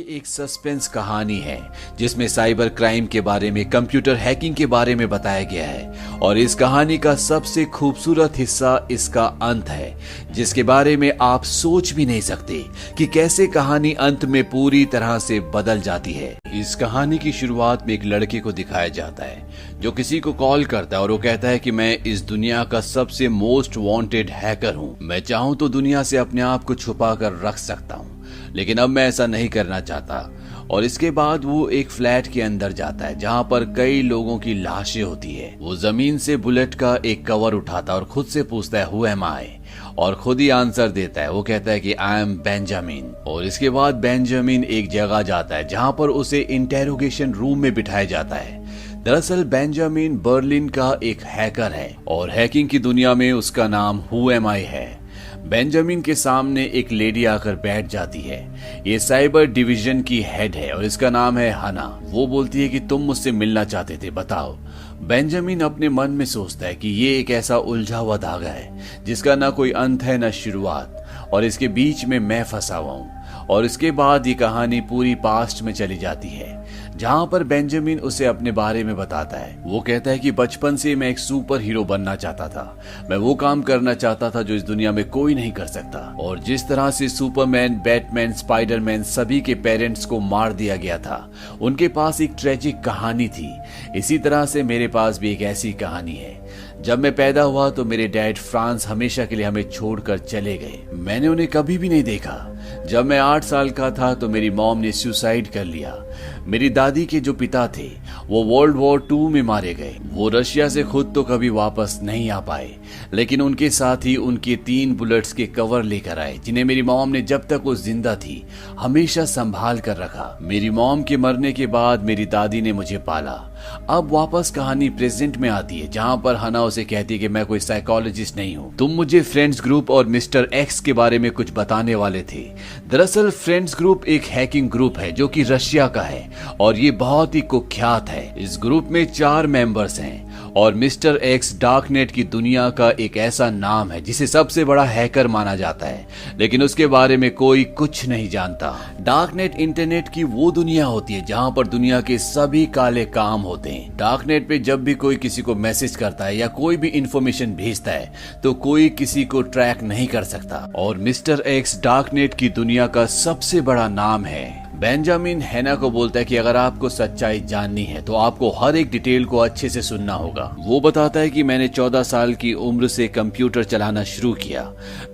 एक सस्पेंस कहानी है जिसमें साइबर क्राइम के बारे में, कंप्यूटर हैकिंग के बारे में बताया गया है और इस कहानी का सबसे खूबसूरत हिस्सा इसका अंत है, जिसके बारे में आप सोच भी नहीं सकते कि कैसे कहानी अंत में पूरी तरह से बदल जाती है। इस कहानी की शुरुआत में एक लड़के को दिखाया जाता है जो किसी को कॉल करता है और वो कहता है कि मैं इस दुनिया का सबसे मोस्ट वांटेड हैकर हूँ। मैं चाहूँ तो दुनिया से अपने आप को छुपा कर रख सकता हूँ, लेकिन अब मैं ऐसा नहीं करना चाहता। और इसके बाद वो एक फ्लैट के अंदर जाता है जहाँ पर कई लोगों की लाशें होती है। वो जमीन से बुलेट का एक कवर उठाता है और खुद से पूछता है हु एम आई, और खुद ही आंसर देता है। वो कहता है कि आई एम बेंजामिन। और इसके बाद बेंजामिन एक जगह जाता है जहाँ पर उसे इंटेरोगेशन रूम में बिठाया जाता है। दरअसल बेंजामिन बर्लिन का एक हैकर है और हैकिंग की दुनिया में उसका नाम हु एम आई है। बेंजामिन के सामने एक लेडी आकर बैठ जाती है। ये साइबर डिवीजन की हेड है और इसका नाम है हना। वो बोलती है कि तुम मुझसे मिलना चाहते थे, बताओ। बेंजामिन अपने मन में सोचता है कि ये एक ऐसा उलझा हुआ धागा है जिसका ना कोई अंत है ना शुरुआत, और इसके बीच में मैं फंसा हुआ हूँ। और इसके बाद ये कहानी पूरी पास्ट में चली जाती है जहाँ पर बेंजामिन उसे अपने बारे में बताता है। वो कहता है कि बचपन से मैं एक सुपर हीरो बनना चाहता था। मैं वो काम करना चाहता था जो इस दुनिया में कोई नहीं कर सकता। और जिस तरह से सुपरमैन, बैटमैन, स्पाइडरमैन सभी के पेरेंट्स को मार दिया गया था, उनके पास एक ट्रेजिक कहानी थी। इसी तरह से मेरे पास भी एक ऐसी कहानी है। जब मैं पैदा हुआ तो मेरे डैड फ्रांस हमेशा के लिए हमें छोड़कर चले गए। मैंने उन्हें कभी भी नहीं देखा। जब मैं 8 साल का था तो मेरी मॉम ने सुसाइड कर लिया। मेरी दादी के जो पिता थे वो वर्ल्ड वॉर 2 में मारे गए। वो रशिया से खुद तो कभी वापस नहीं आ पाए, लेकिन उनके साथ ही उनके 3 बुलेट्स के कवर लेकर आए, जिन्हें मेरी मॉम ने जब तक वो जिंदा थी हमेशा संभाल कर रखा। मेरी मॉम के मरने के बाद मेरी दादी ने मुझे पाला। अब वापस कहानी प्रेजेंट में आती है जहाँ पर हना उसे कहती है कि मैं कोई साइकोलॉजिस्ट नहीं हूँ, तुम मुझे फ्रेंड्स ग्रुप और मिस्टर एक्स के बारे में कुछ बताने वाले थे। दरअसल फ्रेंड्स ग्रुप एक हैकिंग ग्रुप है जो कि रशिया का है और ये बहुत ही कुख्यात है। इस ग्रुप में 4 मेंबर्स हैं और मिस्टर एक्स डार्कनेट की दुनिया का एक ऐसा नाम है जिसे सबसे बड़ा हैकर माना जाता है, लेकिन उसके बारे में कोई कुछ नहीं जानता। डार्कनेट इंटरनेट की वो दुनिया होती है जहाँ पर दुनिया के सभी काले काम होते हैं। डार्कनेट पे जब भी कोई किसी को मैसेज करता है या कोई भी इंफॉर्मेशन भेजता है तो कोई किसी को ट्रैक नहीं कर सकता। और मिस्टर एक्स डार्कनेट की दुनिया का सबसे बड़ा नाम है। बेंजामिन हैना को बोलता है कि अगर आपको सच्चाई जाननी है तो आपको हर एक डिटेल को अच्छे से सुनना होगा। वो बताता है कि मैंने 14 साल की उम्र से कंप्यूटर चलाना शुरू किया।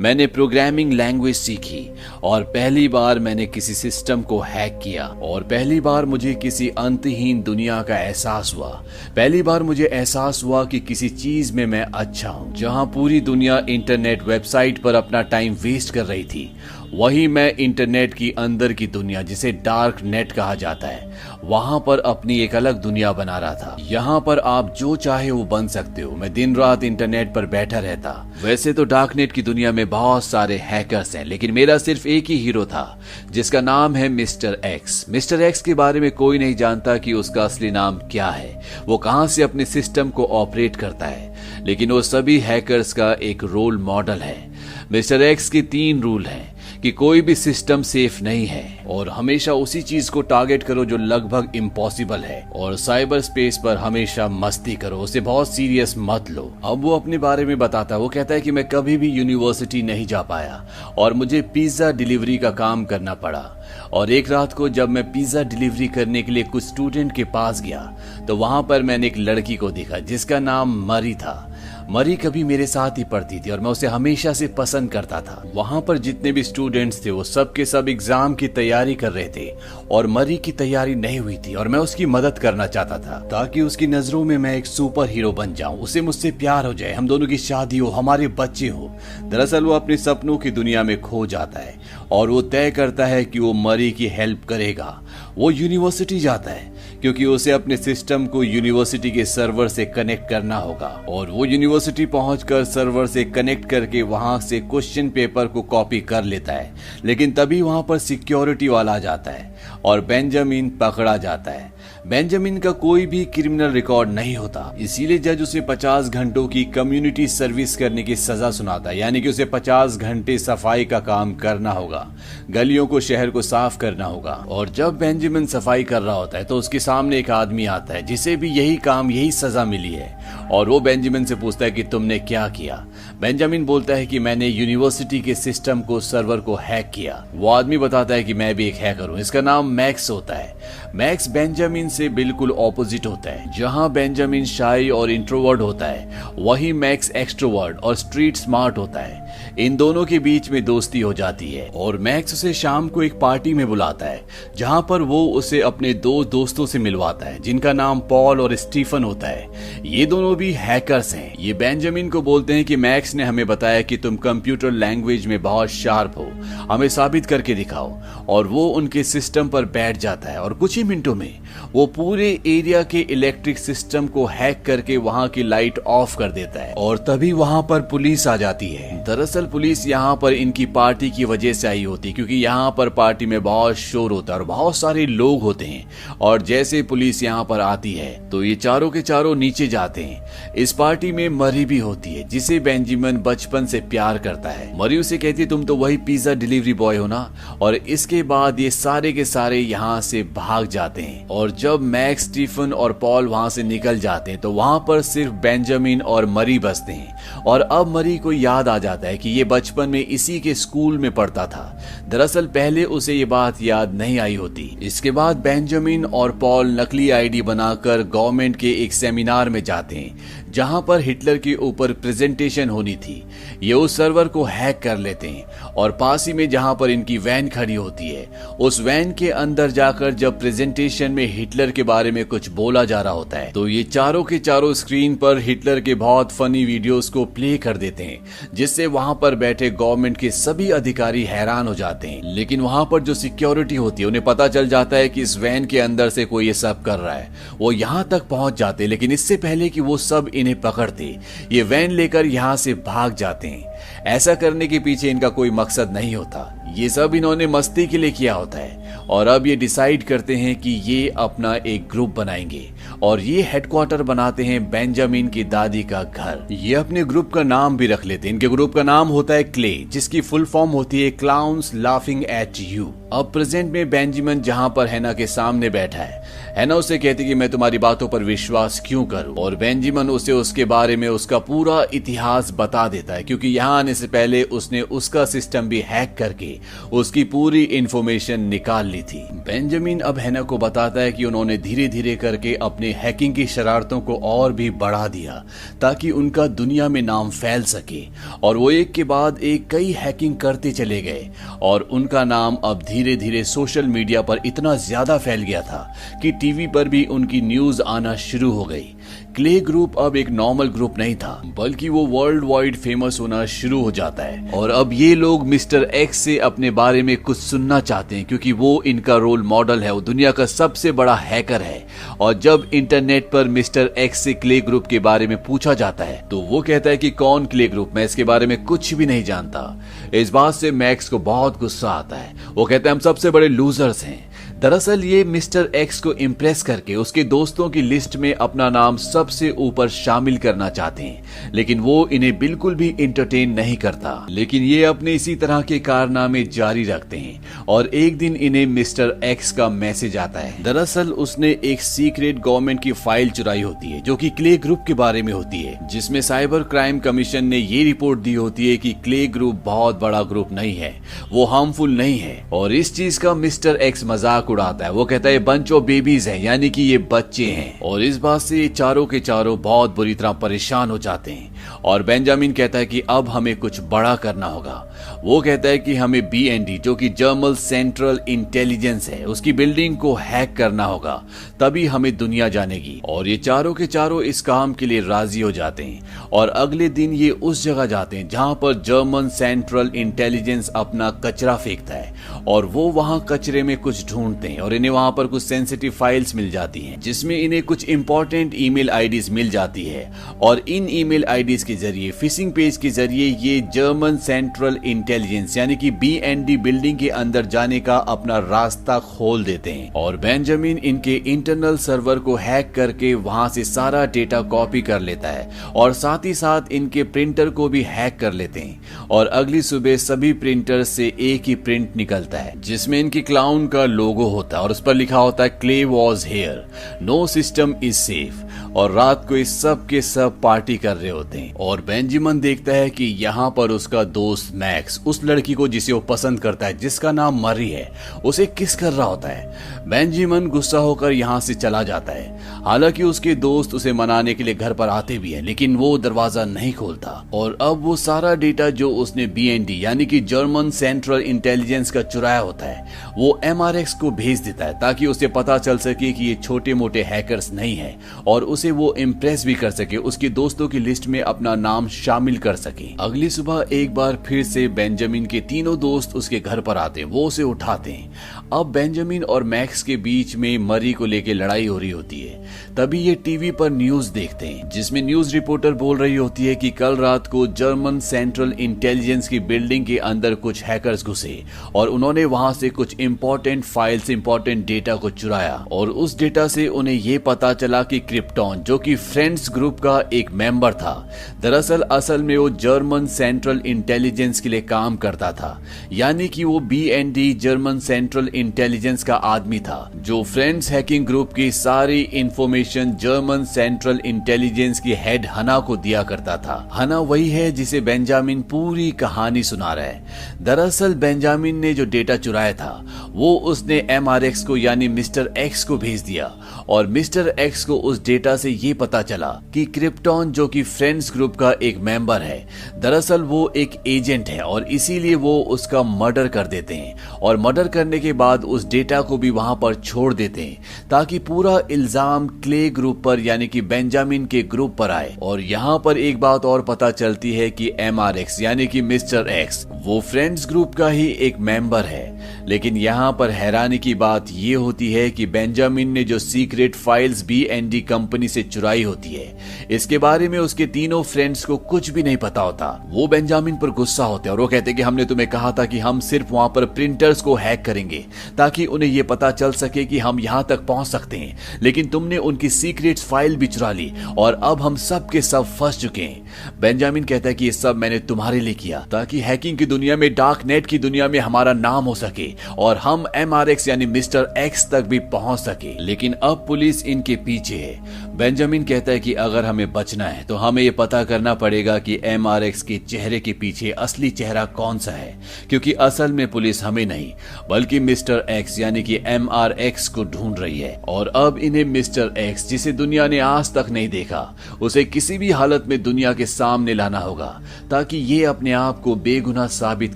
मैंने प्रोग्रामिंग लैंग्वेज सीखी और पहली बार मैंने किसी सिस्टम को हैक किया और पहली बार मुझे किसी अंतहीन दुनिया का एहसास हुआ। पहली बार मुझे एहसास हुआ कि किसी चीज में मैं अच्छा हूँ। जहाँ पूरी दुनिया इंटरनेट वेबसाइट पर अपना टाइम वेस्ट कर रही थी, वही मैं इंटरनेट की अंदर की दुनिया जिसे डार्क नेट कहा जाता है, वहां पर अपनी एक अलग दुनिया बना रहा था। यहाँ पर आप जो चाहे वो बन सकते हो। मैं दिन रात इंटरनेट पर बैठा रहता। वैसे तो डार्क नेट की दुनिया में बहुत सारे हैकर्स हैं, लेकिन मेरा सिर्फ एक ही हीरो था जिसका नाम है मिस्टर एक्स। मिस्टर एक्स के बारे में कोई नहीं जानता कि उसका असली नाम क्या है, वो कहां से अपने सिस्टम को ऑपरेट करता है, लेकिन वो सभी हैकर्स का एक रोल मॉडल है। मिस्टर एक्स के 3 रूल हैं कि कोई भी सिस्टम सेफ नहीं है और हमेशा उसी चीज को टारगेट करो जो लगभग इम्पॉसिबल है, और साइबर स्पेस पर हमेशा मस्ती करो, उसे बहुत सीरियस मत लो। अब वो अपने बारे में बताता है। वो कहता है कि मैं कभी भी यूनिवर्सिटी नहीं जा पाया और मुझे पिज्जा डिलीवरी का काम करना पड़ा। और एक रात को जब मैं पिज्जा डिलीवरी करने के लिए कुछ स्टूडेंट के पास गया तो वहां पर मैंने एक लड़की को देखा जिसका नाम मरी था। मरी कभी मेरे साथ ही पढ़ती थी और मैं उसे हमेशा से पसंद करता था। वहां पर जितने भी स्टूडेंट्स थे वो सब के सब एग्जाम की तैयारी कर रहे थे और मरी की तैयारी नहीं हुई थी और मैं उसकी मदद करना चाहता था ताकि उसकी नजरों में मैं एक सुपर हीरो बन जाऊं, उसे मुझसे प्यार हो जाए, हम दोनों की शादी हो, हमारे बच्चे हो। दरअसल वो अपने सपनों की दुनिया में खो जाता है और वो तय करता है कि वो मरी की हेल्प करेगा। वो यूनिवर्सिटी जाता है क्योंकि उसे अपने सिस्टम को यूनिवर्सिटी के सर्वर से कनेक्ट करना होगा और वो यूनिवर्सिटी पहुंचकर सर्वर से कनेक्ट करके वहां से क्वेश्चन पेपर को कॉपी कर लेता है। लेकिन तभी वहां पर सिक्योरिटी वाला आ जाता है और बेंजामिन पकड़ा जाता है। बेंजामिन का कोई भी क्रिमिनल रिकॉर्ड नहीं होता, इसीलिए जज उसे 50 घंटों की कम्युनिटी सर्विस करने की सजा सुनाता है, यानी कि उसे 50 घंटे सफाई का काम करना होगा, गलियों को, शहर को साफ करना होगा। और जब बेंजामिन सफाई कर रहा होता है तो उसके सामने एक आदमी आता है जिसे भी यही काम, यही सजा मिली है, और वो बेंजामिन से पूछता है कि तुमने क्या किया। बेंजामिन बोलता है कि मैंने यूनिवर्सिटी के सिस्टम को, सर्वर को हैक किया। वो आदमी बताता है कि मैं भी एक हैकर हूँ, इसका नाम मैक्स होता है। मैक्स बेंजामिन से बिल्कुल ऑपोजिट होता है। जहां बेंजामिन शाई और इंट्रोवर्ट होता है, वहीं मैक्स एक्सट्रोवर्ट और स्ट्रीट स्मार्ट होता है। इन दोनों के बीच में दोस्ती हो जाती है और मैक्स उसे शाम को एक पार्टी में बुलाता है, जहां पर वो उसे अपने दो दोस्तों से मिलवाता है जिनका नाम पॉल और स्टीफन होता है। ये दोनों भी हैकर्स हैं। ये बेंजामिन को बोलते हैं कि मैक्स ने हमें बताया कि तुम कंप्यूटर लैंग्वेज में बहुत शार्प हो, हमें साबित करके दिखाओ। और वो उनके सिस्टम पर बैठ जाता है और कुछ ही मिनटों में वो पूरे एरिया के इलेक्ट्रिक सिस्टम को हैक करके वहां की लाइट ऑफ कर देता है। और तभी वहां पर पुलिस आ जाती है। दरअसल पुलिस यहाँ पर इनकी पार्टी की वजह से आई होती है, क्योंकि यहाँ पर पार्टी में बहुत शोर होता है और बहुत सारे लोग होते हैं। और जैसे पुलिस यहाँ पर आती है तो ये चारों के चारों नीचे जाते हैं। इस पार्टी में मरी भी होती है, जिसे बेंजामिन बचपन से प्यार करता है। मरी उसे कहती है, तुम तो वही पिज्जा डिलीवरी बॉय हो ना। और इसके बाद ये सारे के सारे यहाँ से भाग जाते हैं। और जब मैक्स, स्टीफन और पॉल वहां से निकल जाते हैं तो वहां पर सिर्फ बेंजामिन और मरी बचते हैं। और अब मरी को याद आ जाता है कि ये बचपन में इसी के स्कूल में पढ़ता था। दरअसल पहले उसे ये बात याद नहीं आई होती। इसके बाद बेंजामिन और पॉल नकली आईडी बनाकर गवर्नमेंट के एक सेमिनार में जाते हैं, जहां पर हिटलर के ऊपर प्रेजेंटेशन होनी थी। ये उस सर्वर को हैक कर लेते हैं और पास ही में जहां पर इनकी वैन खड़ी होती है, उस वैन के अंदर जाकर जब प्रेजेंटेशन में हिटलर के बारे में कुछ बोला जा रहा होता है तो ये चारों के चारों स्क्रीन पर हिटलर के बहुत फनी वीडियोस को प्ले कर देते हैं, जिससे वहां पर बैठे गवर्नमेंट के सभी अधिकारी हैरान हो जाते हैं। लेकिन वहां पर जो सिक्योरिटी होती है, उन्हें पता चल जाता है कि इस वैन के अंदर से कोई ये सब कर रहा है। वो यहां तक पहुंच जाते हैं, लेकिन इससे पहले कि वो सब इन्हें पकड़ते, ये वैन लेकर यहां से भाग जाते हैं। ऐसा करने के पीछे इनका कोई मकसद नहीं होता, ये सब इन्होंने मस्ती के लिए किया होता है। और अब ये डिसाइड करते हैं कि ये अपना एक ग्रुप बनाएंगे और ये हेडक्वार्टर बनाते हैं बेंजामिन की दादी का घर। ये अपने ग्रुप का नाम भी रख लेते हैं। इनके ग्रुप का नाम होता है क्ले, जिसकी फुल फॉर्म होती है क्लाउन्स लाफिंग एट यू। अब प्रेजेंट में बेंजामिन जहां पर हैना के सामने बैठा है, हैना उसे कहती कि मैं तुम्हारी बातों पर विश्वास क्यों करूं। और बेंजामिन उसे उसके बारे में उसका पूरा इतिहास बता देता है, क्योंकि यहाँ आने से पहले उसने उसका सिस्टम भी हैक करके उसकी पूरी इंफॉर्मेशन निकाल ली थी। बेंजामिन अब हैना को बताता है कि उन्होंने धीरे धीरे करके अपने हैकिंग की शरारतों को और भी बढ़ा दिया ताकि उनका दुनिया में नाम फैल सके। और वो एक के बाद एक कई हैकिंग करते चले गए और उनका नाम अब धीरे धीरे सोशल मीडिया पर इतना ज्यादा फैल गया था कि टीवी पर भी उनकी न्यूज आना शुरू हो गई। क्ले ग्रुप अब एक नॉर्मल ग्रुप नहीं था, बल्कि वो वर्ल्ड वाइड फेमस होना शुरू हो जाता है। और अब ये लोग मिस्टर एक्स से अपने बारे में कुछ सुनना चाहते हैं, क्योंकि वो इनका रोल मॉडल है, वो दुनिया का सबसे बड़ा हैकर है। और जब इंटरनेट पर मिस्टर एक्स से क्ले ग्रुप के बारे में पूछा जाता है तो वो कहता है कि कौन क्ले ग्रुप, मैं इसके बारे में कुछ भी नहीं जानता। इस बात से मैक्स को बहुत गुस्सा आता है। वो कहता है हम सबसे बड़े लूजर्स हैं। दरअसल ये मिस्टर एक्स को इम्प्रेस करके उसके दोस्तों की लिस्ट में अपना नाम सबसे ऊपर शामिल करना चाहते हैं, लेकिन वो इन्हें बिल्कुल भी इंटरटेन नहीं करता। लेकिन ये अपने इसी तरह के कारनामे जारी रखते हैं और एक दिन इन्हें मिस्टर एक्स का मैसेज आता है। दरअसल उसने एक सीक्रेट गवर्नमेंट की फाइल चुराई होती है जो कि क्ले ग्रुप के बारे में होती है, जिसमें साइबर क्राइम कमीशन ने ये रिपोर्ट दी होती है कि क्ले ग्रुप बहुत बड़ा ग्रुप नहीं है, वो हार्मफुल नहीं है। और इस चीज का मिस्टर एक्स मजाक उड़ाता है। वो कहता है बंच ऑफ बेबीज हैं, यानी कि ये बच्चे हैं। और इस बात से ये चारों के चारों बहुत बुरी तरह परेशान हो जाते हैं। और बेंजामिन कहता है कि अब हमें कुछ बड़ा करना होगा। वो कहता है कि हमें BND जो कि जर्मन सेंट्रल इंटेलिजेंस है, उसकी बिल्डिंग को हैक करना होगा, तभी हमें दुनिया जानेगी। और ये चारों के चारों इस काम के लिए राजी हो जाते हैं। और अगले दिन ये उस जगह जाते हैं जहां पर जर्मन सेंट्रल इंटेलिजेंस अपना कचरा फेंकता है और वो वहां कचरे में कुछ ढूंढते हैं और इन्हें वहां पर कुछ सेंसिटिव फाइल्स मिल जाती हैं, जिसमें इन्हें कुछ इंपॉर्टेंट ईमेल आईडीज मिल जाती है। और इन ईमेल आईडी पेज के जरिए, फिशिंग पेज के जरिए ये जर्मन सेंट्रल इंटेलिजेंस यानी कि BND बिल्डिंग के अंदर जाने का अपना रास्ता खोल देते हैं और बेंजामिन इनके इंटरनल सर्वर को हैक करके वहां से सारा डेटा कॉपी कर लेता है और साथ ही साथ इनके प्रिंटर को भी हैक कर लेते हैं और अगली सुबह सभी प्रिंटर से एक ही प्रिंट निकलता है जिसमें इनकी क्लाउन का लोगो होता है और उस पर लिखा होता है Clay was here, no system is safe. और रात को इस सब के सब पार्टी कर रहे होते हैं और बेंजामिन देखता है कि यहाँ पर उसका दोस्त मैक्स उस लड़की को जिसे वो पसंद करता है जिसका नाम मरी है उसे किस कर रहा होता है। बेंजामिन गुस्सा होकर यहाँ से चला जाता है। हालांकि उसके दोस्त उसे मनाने के लिए घर पर आते भी हैं लेकिन वो दरवाजा नहीं खोलता और अब वो सारा डेटा जो उसने BND यानी कि जर्मन सेंट्रल इंटेलिजेंस का चुराया होता है वो MRX को भेज देता है ताकि उसे पता चल सके कि ये छोटे मोटे हैकर्स नहीं है और उसे वो इम्प्रेस भी कर सके, उसके दोस्तों की लिस्ट में अपना नाम शामिल कर सके। अगली सुबह एक बार फिर से बेंजामिन के तीनों दोस्त उसके घर पर आते हैं, वो उसे उठाते हैं। अब बेंजामिन और मैक्स के बीच में मरी को लेकर लड़ाई हो रही होती है। तभी ये टीवी पर न्यूज देखते हैं जिसमें न्यूज रिपोर्टर बोल रही होती है कि कल रात को जर्मन सेंट्रल इंटेलिजेंस की बिल्डिंग के अंदर कुछ हैकर्स घुसे और उन्होंने वहां से कुछ इंपॉर्टेंट फाइल्स, इंपॉर्टेंट डेटा को चुराया और उस डेटा से उन्हें ये पता चला कि क्रिप्टॉन जो कि फ्रेंड्स ग्रुप का एक मेंबर था, दरअसल असल में वो जर्मन सेंट्रल इंटेलिजेंस के लिए काम करता था। यानी कि वो BND जर्मन सेंट्रल इंटेलिजेंस का आदमी था जो फ्रेंड्स हैकिंग ग्रुप की सारी इंफॉर्मेशन जर्मन सेंट्रल इंटेलिजेंस की हेड हना को दिया करता था। हना वही है जिसे बेंजामिन पूरी कहानी सुना रहा है। दरअसल बेंजामिन ने जो डेटा चुराया था वो उसने MRX को यानी मिस्टर X को भेज दिया और मिस्टर X को उस डेटा से ये पता चला कि क्रिप्टॉन जो कि फ्रेंड्स ग्रुप का एक मेंबर है, दरअसल वो एक एजेंट है और इसीलिए वो उसका मर्डर कर देते हैं और मर्डर करने के बाद उस डेटा को भी वहां पर छोड़ देते हैं ताकि पूरा इल्जाम क्ले ग्रुप पर यानी कि बेंजामिन के ग्रुप पर आए। और यहाँ पर एक बात और पता चलती है कि MRX यानी कि मिस्टर X वो फ्रेंड्स ग्रुप का ही एक मेंबर है। लेकिन यहाँ पर हैरानी की बात ये होती है कि बेंजामिन ने जो सीक्रेट फाइल्स BND कंपनी से चुराई होती है इसके बारे में उसके तीनों फ्रेंड्स को कुछ भी नहीं पता होता। वो बेंजामिन पर गुस्सा होते हैं और वो कहते हैं कि हमने तुम्हें कहा था कि हम सिर्फ वहां पर प्रिंटर्स को हैक करेंगे ताकि उन्हें ये पता चल सके कि हम यहां तक पहुंच सकते हैं, लेकिन तुमने उनकी सीक्रेट फाइल भी चुरा ली और अब हम सब के सब फंस चुके हैं। बेंजामिन कहता है कि ये सब मैंने तुम्हारे लिए किया ताकि हैकिंग की दुनिया में, डार्क नेट की दुनिया में हमारा नाम हो सके और हम MRX यानी मिस्टर X तक भी पहुंच सके। लेकिन अब पुलिस इनके पीछे है। बेंजामिन कहता है कि अगर हमें बचना है तो हमें ये पता करना पड़ेगा कि MRX के चेहरे के पीछे असली चेहरा कौन सा है, क्योंकि असल में पुलिस हमें नहीं बल्कि मिस्टर X यानी कि MRX को ढूंढ रही है। और अब इन्हें मिस्टर X जिसे दुनिया ने आज तक नहीं देखा उसे किसी भी हालत में दुनिया के सामने लाना होगा ताकि ये अपने आप को बेगुनाह साबित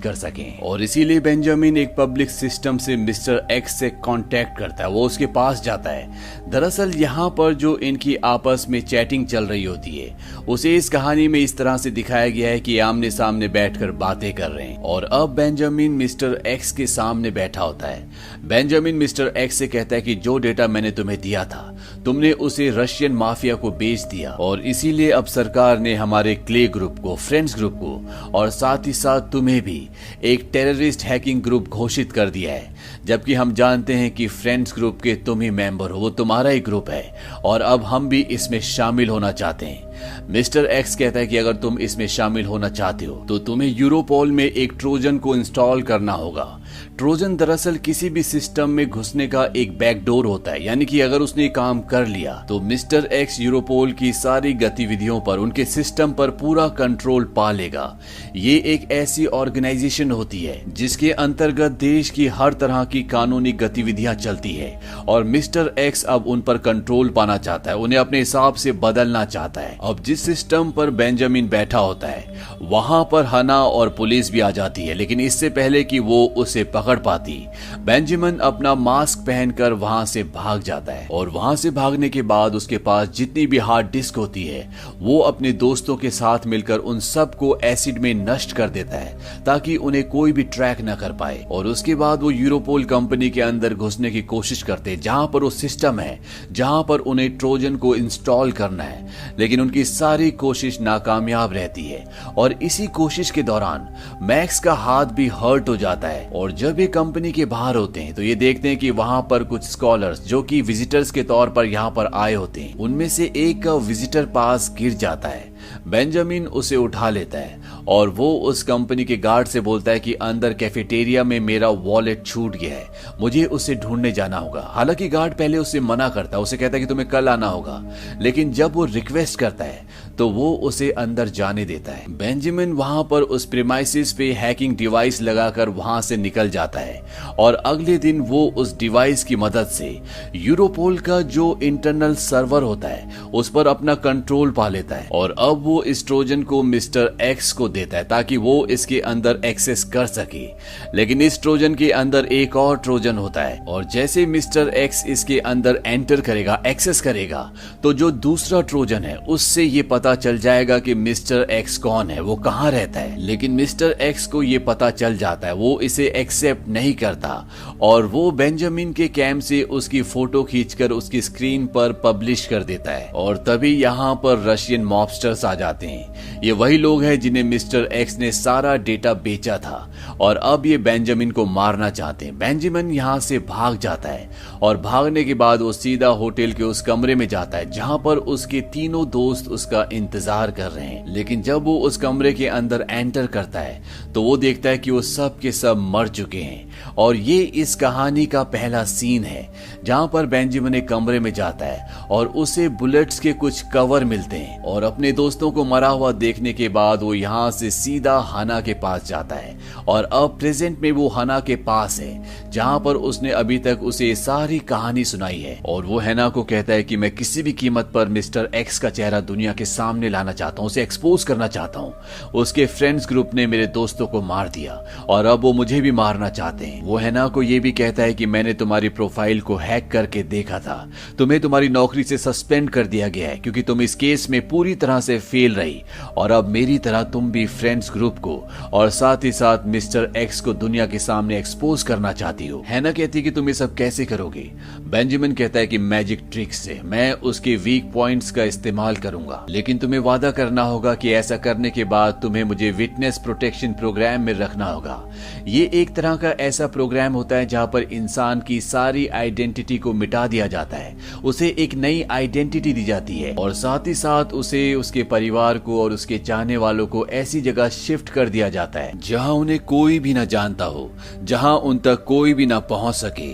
कर सकें। और इसीलिए बेंजामिन एक पब्लिक सिस्टम से मिस्टर X से कांटेक्ट करता है, वो उसके पास जाता है। दरअसल यहाँ पर जो इनकी आपस में चैटिंग चल रही होती है उसे इस कहानी में इस तरह से दिखाया गया है कि आमने सामने बैठकर बातें कर रहे हैं। और अब बेंजामिन मिस्टर X के सामने बैठा होता है। बेंजामिन मिस्टर X से कहता है कि जो डेटा मैंने तुम्हें दिया था तुमने उसे रशियन माफिया को बेच दिया और इसीलिए अब सरकार ने हमारे क्ले ग्रुप को, फ्रेंड्स ग्रुप को और साथ ही साथ तुम्हें भी एक टेररिस्ट हैकिंग ग्रुप घोषित कर दिया है, जबकि हम जानते हैं कि फ्रेंड्स ग्रुप के तुम ही मेंबर हो, वो तुम्हारा ही ग्रुप है और अब हम भी इसमें शामिल होना चाहते हैं। मिस्टर X कहता है कि अगर तुम इसमें शामिल होना चाहते हो तो तुम्हें यूरोपोल में एक ट्रोजन को इंस्टॉल करना होगा। ट्रोजन दरअसल किसी भी सिस्टम में घुसने का एक बैकडोर होता है, यानी कि अगर उसने काम कर लिया तो मिस्टर X यूरोपोल की सारी गतिविधियों पर, उनके सिस्टम पर पूरा कंट्रोल पा लेगा। ये एक ऐसी ऑर्गेनाइजेशन होती है जिसके अंतर्गत देश की हर तरह की कानूनी गतिविधियां चलती है और मिस्टर X अब उन पर कंट्रोल पाना चाहता है, उन्हें अपने हिसाब से बदलना चाहता है। अब जिस सिस्टम पर बेंजामिन बैठा होता है वहां पर हना और पुलिस भी आ जाती है, लेकिन इससे पहले कि वो उसे पकड़ पाती, बेंजामिन अपना मास्क पहनकर वहां से भाग जाता है। और वहां से भागने के बाद उसके पास जितनी भी हार्ड डिस्क होती है वो अपने दोस्तों के साथ मिलकर उन सब को एसिड में नष्ट कर देता है ताकि उन्हें कोई भी ट्रैक न कर पाए। और उसके बाद वो यूरोपोल कंपनी के अंदर घुसने की कोशिश करते हैं, जहां पर वो सिस्टम है जहां पर उन्हें ट्रोजन को इंस्टॉल करना है, लेकिन उनकी सारी कोशिश नाकामयाब रहती है। और इसी कोशिश के दौरान मैक्स का हाथ भी हर्ट हो जाता है। और जब ये कंपनी के बाहर होते हैं तो ये देखते हैं कि वहां पर कुछ स्कॉलर्स जो कि विजिटर्स के तौर पर यहाँ पर आए होते हैं, उनमें से एक का विजिटर पास गिर जाता है। बेंजामिन उसे उठा लेता है और वो उस कंपनी के गार्ड से बोलता है कि अंदर कैफेटेरिया में मेरा वॉलेट छूट गया है, मुझे उसे ढूंढने जाना होगा। हालांकि गार्ड पहले उसे मना करता है, उसे कहता है कि तुम्हें कल आना होगा, लेकिन जब वो रिक्वेस्ट करता है तो वो उसे अंदर जाने देता है। बेंजामिन वहां पर उस प्रीमाइसिस पे हैकिंग डिवाइस लगाकर वहां से निकल जाता है और अगले दिन वो उस डिवाइस की मदद से यूरोपोल का जो इंटरनल सर्वर होता है उस पर अपना कंट्रोल पा लेता है। और अब वो इस ट्रोजन को मिस्टर एक्स को देता है ताकि वो इसके अंदर एक्सेस कर सके। लेकिन इस ट्रोजन के अंदर एक और ट्रोजन होता है और जैसे मिस्टर एक्स इसके अंदर एंटर करेगा, एक्सेस करेगा, तो जो दूसरा ट्रोजन है उससे ये पता चल जाएगा कि मिस्टर एक्स कौन है, वो कहाँ रहता है। लेकिन मिस्टर एक्स को ये पता चल जाता है, वो इसे एक्सेप्ट नहीं करता और वो बेंजामिन के कैंप से उसकी फोटो खींचकर उसकी स्क्रीन पर पब्लिश कर देता है। और तभी यहाँ पर रशियन मॉबस्टर्स आ जाते हैं। ये वही लोग हैं जिन्हें मिस्टर एक्स ने सारा डेटा बेचा था और अब ये बेंजामिन को मारना चाहते हैं। बेंजामिन यहाँ से भाग जाता है और भागने के बाद वो सीधा होटल के उस कमरे में जाता है जहां पर उसके तीनों दोस्त उसका इंतजार कर रहे हैं। लेकिन जब वो उस कमरे के अंदर एंटर करता है तो वो देखता है कि वो सब के सब मर चुके हैं। और ये इस कहानी का पहला सीन है जहां पर बेंजामिन एक कमरे में जाता है और उसे बुलेट्स के कुछ कवर मिलते हैं और अपने दोस्तों को मरा हुआ देखने के बाद वो यहाँ से सीधा हना के पास जाता है। और अब प्रेजेंट में वो हना के पास है जहां पर उसने अभी तक उसे सारी कहानी सुनाई है। और वो हना को कहता है कि मैं किसी भी कीमत पर मिस्टर एक्स का चेहरा दुनिया के सामने लाना चाहता हूँ, उसे एक्सपोज करना चाहता हूँ। उसके फ्रेंड्स ग्रुप ने मेरे दोस्तों को मार दिया और अब वो मुझे भी मारना चाहते हैं। वो हना को ये भी कहता है कि मैंने तुम्हारी प्रोफाइल को हैक करके देखा था, तुम्हें तुम्हारी नौकरी से सस्पेंड कर दिया गया है क्योंकि तुम इस केस में पूरी तरह से फेल रही और अब मेरी तरह तुम भी फ्रेंड्स ग्रुप को और साथ ही साथ मिस्टर एक्स को दुनिया के सामने एक्सपोज करना चाहती हो। हैना कहती है कि तुम ये सब कैसे करोगे। बेंजामिन कहता है कि मैजिक ट्रिक से, मैं उसके वीक पॉइंट्स का इस्तेमाल करूंगा, लेकिन तुम्हें वादा करना होगा कि ऐसा करने के बाद तुम्हें मुझे विटनेस प्रोटेक्शन प्रोग्राम में रखना होगा। ये एक तरह का ऐसा प्रोग्राम होता है जहां पर इंसान की सारी आइडेंटिटी को मिटा दिया जाता है, उसे एक नई आइडेंटिटी दी जाती है और साथ ही साथ उसे, उसके परिवार को और उसके चाहने वालों को ऐसी जगह शिफ्ट कर दिया जाता है जहां उन्हें कोई भी ना जानता हो, जहां उन तक कोई भी ना पहुंच सके।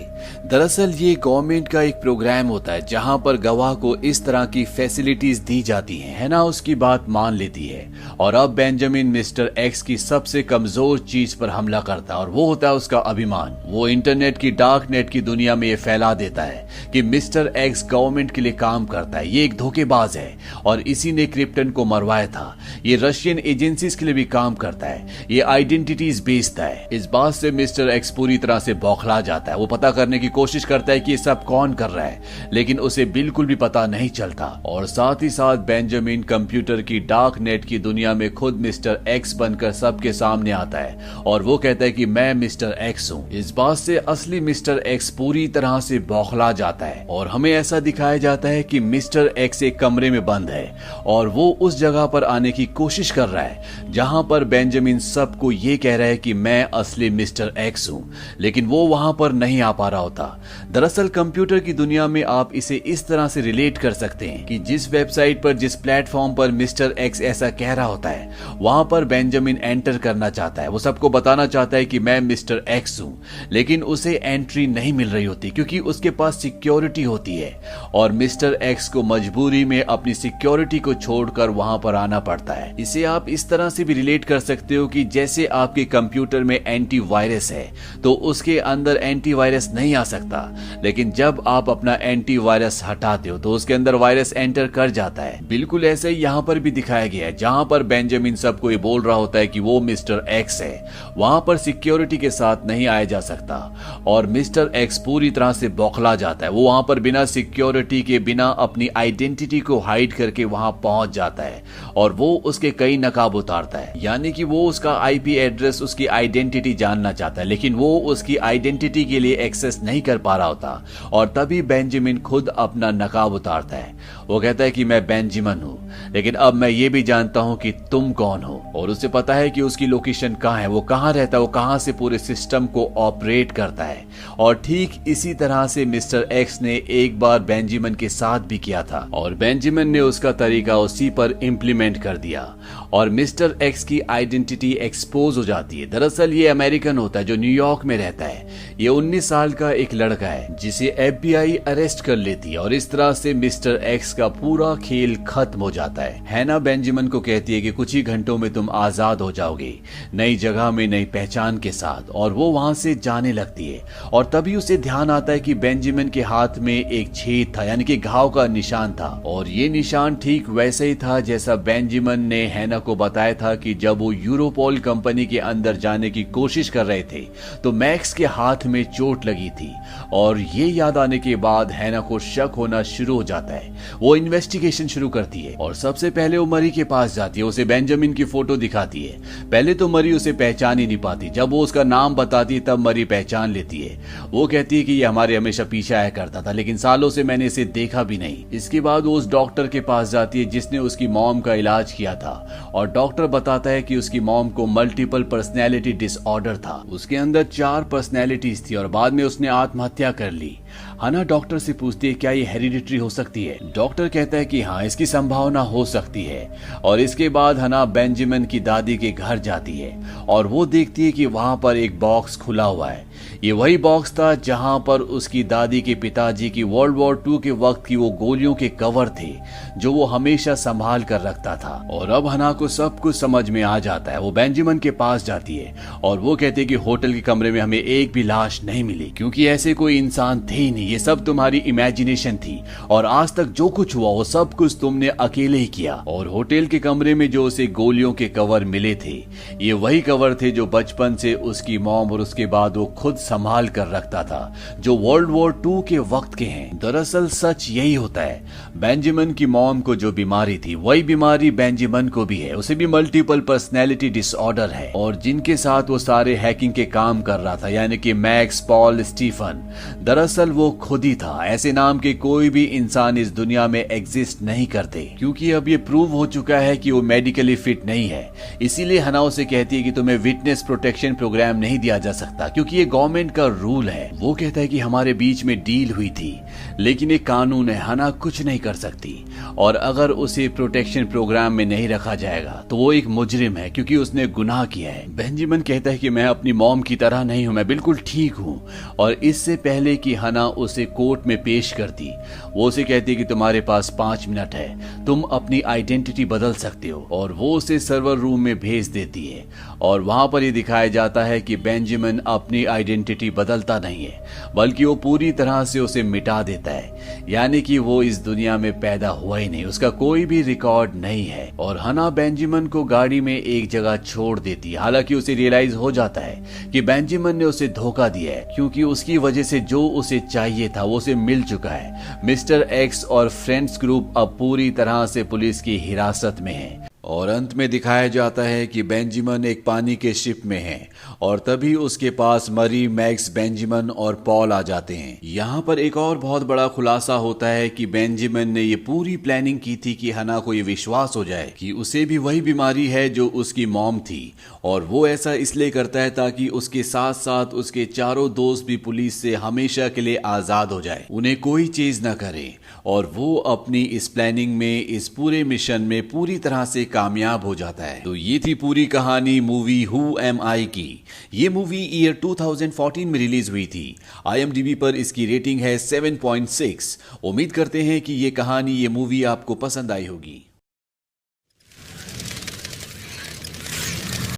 दरअसल ये गवर्नमेंट का एक प्रोग्राम होता है जहां पर गवाह को इस तरह की फैसिलिटीज दी जाती हैं। है ना, उसकी बात मान लेती है और अब बेंजामिन मिस्टर एक्स की सबसे कमजोर चीज पर हमला करता है और वो होता है उसका अभिमान। वो इंटरनेट की, डार्क नेट की दुनिया में ये फैला देता है कि मिस्टर एक्स गवर्नमेंट के लिए काम करता है, ये एक धोखेबाज है और इसी ने क्रिप्टन को मरवाया था, ये रशियन एजेंसीज के लिए भी काम करता है, ये आइडेंटिटीज बेचता है। इस बात से मिस्टर एक्स पूरी तरह से बौखला जाता है। वो पता करने की कोशिश करता है कि ये सब कौन कर रहा है, लेकिन उसे बिल्कुल भी पता नहीं चलता। और साथ ही साथ बेंजामिन कंप्यूटर की, डार्क नेट की दुनिया में खुद मिस्टर एक्स बनकर सबके सामने आता है और वो कहता है कि मैं मिस्टर एक्स हूँ। इस बात से असली मिस्टर एक्स पूरी तरह से बौखला जाता है और हमें ऐसा दिखाया जाता है कि मिस्टर एक्स एक कमरे में बंद है और वो उस जगह पर आने की कोशिश कर रहा है जहां पर बेंजामिन सबको ये कह रहा है कि मैं असली मिस्टर एक्स हूं, लेकिन वो वहां पर नहीं आ पा रहा होता। दरअसल कंप्यूटर की दुनिया में आप इसे इस तरह से रिलेट कर सकते हैं कि जिस वेबसाइट पर, जिस प्लेटफॉर्म पर मिस्टर एक्स ऐसा कह रहा होता है वहां पर बेंजामिन एंटर करना चाहता है, वो सबको बताना चाहता है कि मैं मिस्टर एक्स हूं, लेकिन उसे एंट्री नहीं मिल रही होती क्योंकि उसके पास सिक्योरिटी होती है और मिस्टर एक्स को मजबूरी में अपनी सिक्योरिटी को छोड़कर वहां पर आना पड़ता है। इसे आप इस तरह तरह से भी रिलेट कर सकते हो कि जैसे आपके कंप्यूटर में एंटीवायरस है तो उसके अंदर एंटीवायरस नहीं आ सकता, लेकिन जब आप अपना एंटीवायरस हटाते हो तो उसके अंदर वायरस एंटर कर जाता है। बिल्कुल ऐसे ही यहाँ पर भी दिखाया गया है। जहां पर बेंजामिन सबको ये बोल रहा होता है कि वो मिस्टर एक्स है, वहां पर सिक्योरिटी के साथ नहीं आया जा सकता और मिस्टर एक्स पूरी तरह से बौखला जाता है। वो वहां पर बिना सिक्योरिटी के, बिना अपनी आइडेंटिटी को हाइड करके वहां पहुंच जाता है और वो उसके कई नकाब उतारता है। यानी कि वो उसका आईपी एड्रेस, उसकी आइडेंटिटी जानना चाहता है, लेकिन वो उसकी आइडेंटिटी के लिए एक्सेस नहीं कर पा रहा होता। और तभी बेंजामिन खुद अपना नकाब उतारता है। वो कहता है कि मैं बेंजामिन हूं, लेकिन अब मैं ये भी जानता हूं कि तुम कौन हो। और उसे पता है कि उसकी लोकेशन कहां है, वो कहां रहता है, वो कहां से पूरे सिस्टम को ऑपरेट करता है। और ठीक इसी तरह से मिस्टर एक्स ने एक बार बेंजामिन के साथ भी किया था और बेंजामिन ने उसका तरीका उसी पर इम्प्लीमेंट कर दिया और मिस्टर एक्स की आइडेंटिटी एक्सपोज हो जाती है। दरअसल ये अमेरिकन होता है जो न्यूयॉर्क में रहता है। ये 19 साल का एक लड़का है जिसे FBI अरेस्ट कर लेती है और इस तरह से मिस्टर एक्स का पूरा खेल खत्म हो जाता है। हैना बेंजामिन को कहती है कि कुछ ही घंटों में तुम आजाद हो जाओगे, नई जगह में नई पहचान के साथ। और वो वहां से जाने लगती है और तभी उसे ध्यान आता है कि बेंजामिन के हाथ में एक छेद था, यानी कि घाव का निशान था। और ये निशान ठीक वैसे ही था जैसा बेंजामिन ने हैना को बताया था कि जब वो यूरोपोल कंपनी के अंदर जाने की कोशिश कर रहे थे तो मैक्स के हाथ में चोट लगी थी। और ये याद आने के बाद हैना को शक होना शुरू हो जाता है। वो इन्वेस्टिगेशन शुरू करती है और सबसे पहले वो मरी के पास जाती है, उसे बेंजामिन की फोटो दिखाती है। पहले तो मरी उसे पहचान ही नहीं पाती, जब वो उसका नाम बताती है तब मरी पहचान लेती है। वो कहती है कि ये हमारे हमेशा पीछे आया करता था, लेकिन सालों से मैंने इसे देखा भी नहीं। इसके बाद वो उस डॉक्टर के पास जाती है जिसने उसकी मॉम का इलाज किया था और डॉक्टर बताता है कि उसकी मॉम को मल्टीपल पर्सनैलिटी डिसऑर्डर था। उसके अंदर 4 पर्सनैलिटीज थी और बाद में उसने आत्महत्या कर ली। हना डॉक्टर से पूछती है क्या ये हेरिडिटरी हो सकती है। डॉक्टर कहता है कि हाँ, इसकी संभावना हो सकती है। और इसके बाद हना बेंजामिन की दादी के घर जाती है और वो देखती है कि वहां पर एक बॉक्स खुला हुआ है। ये वही बॉक्स था जहां पर उसकी दादी के पिताजी की वर्ल्ड वॉर 2 के वक्त की वो गोलियों के कवर थे जो वो हमेशा संभाल कर रखता था। और अब हना को सब कुछ समझ में आ जाता है। वो बेंजामिन के पास जाती है और वो कहती है कि होटल के कमरे में हमें एक भी लाश नहीं मिली, क्योंकि ऐसे कोई इंसान थे ही नहीं, ये सब तुम्हारी इमेजिनेशन थी और आज तक जो कुछ हुआ वो सब कुछ तुमने अकेले ही किया। और होटल के कमरे में जो उसे गोलियों के कवर मिले थे, ये वही कवर थे जो बचपन से उसकी मॉम और उसके बाद वो खुद संभाल कर रखता था, जो वर्ल्ड वॉर 2 के वक्त के हैं। दरअसल सच यही होता है, बेंजामिन की मॉम को जो बीमारी थी वही बीमारी बेंजामिन को भी है। उसे भी मल्टीपल पर्सनैलिटी डिसऑर्डर है और जिनके साथ वो सारे हैकिंग के काम कर रहा था, यानी कि मैक्स, पॉल, स्टीफन, दरअसल वो खुद ही था। ऐसे नाम के कोई भी इंसान इस दुनिया में एग्जिस्ट नहीं करते, क्योंकि अब ये प्रूव हो चुका है कि वो मेडिकली फिट नहीं है। इसीलिए हना उसे कहती है कि तुम्हें विटनेस प्रोटेक्शन प्रोग्राम नहीं दिया जा सकता, क्योंकि ये गवर्नमेंट का रूल है। वो कहता है कि हमारे बीच में डील हुई थी, लेकिन एक कानून है, हना कुछ नहीं कर सकती। और अगर उसे प्रोटेक्शन प्रोग्राम में नहीं रखा जाएगा तो वो एक मुजरिम है, क्योंकि उसने गुनाह किया है। बेंजामिन कहता है कि मैं अपनी मॉम की तरह नहीं हूं, मैं बिल्कुल ठीक हूं। और इससे पहले कि हना उसे कोर्ट में पेश करती, वो उसे कहती है कि तुम्हारे पास 5 मिनट है, तुम अपनी आइडेंटिटी बदल सकते हो। और वो उसे सर्वर रूम में भेज देती है और वहां पर ये दिखाया जाता है कि बेंजामिन अपनी आइडेंटिटी बदलता नहीं है, बल्कि वो पूरी तरह से उसे मिटा देता है, यानी कि वो इस दुनिया में पैदा हुआ ही नहीं, उसका कोई भी रिकॉर्ड नहीं है। और हना बेंजामिन को गाड़ी में एक जगह छोड़ देती है। हालांकि उसे रियलाइज हो जाता है कि बेंजामिन ने उसे धोखा दिया है, क्योंकि उसकी वजह से जो उसे चाहिए था वो उसे मिल चुका है। मिस्टर एक्स और फ्रेंड्स ग्रुप अब पूरी तरह से पुलिस की हिरासत में है। और अंत में दिखाया जाता है कि बेंजामिन एक पानी के शिप में है और तभी उसके पास मरी, मैक्स, बेंजामिन और पॉल आ जाते हैं। यहाँ पर एक और बहुत बड़ा खुलासा होता है कि बेंजामिन ने ये पूरी प्लानिंग की थी कि हना को ये विश्वास हो जाए कि उसे भी वही बीमारी है जो उसकी मॉम थी। और वो ऐसा इसलिए करता है ताकि उसके साथ साथ उसके चारों दोस्त भी पुलिस से हमेशा के लिए आजाद हो जाए, उन्हें कोई चीज न करे। और वो अपनी इस प्लानिंग में, इस पूरे मिशन में पूरी तरह से कामयाब हो जाता है। तो ये थी पूरी कहानी मूवी हु एम आई की। ये मूवी ईयर 2014 में रिलीज हुई थी। IMDb पर इसकी रेटिंग है 7.6। उम्मीद करते हैं कि ये कहानी, ये मूवी आपको पसंद आई होगी।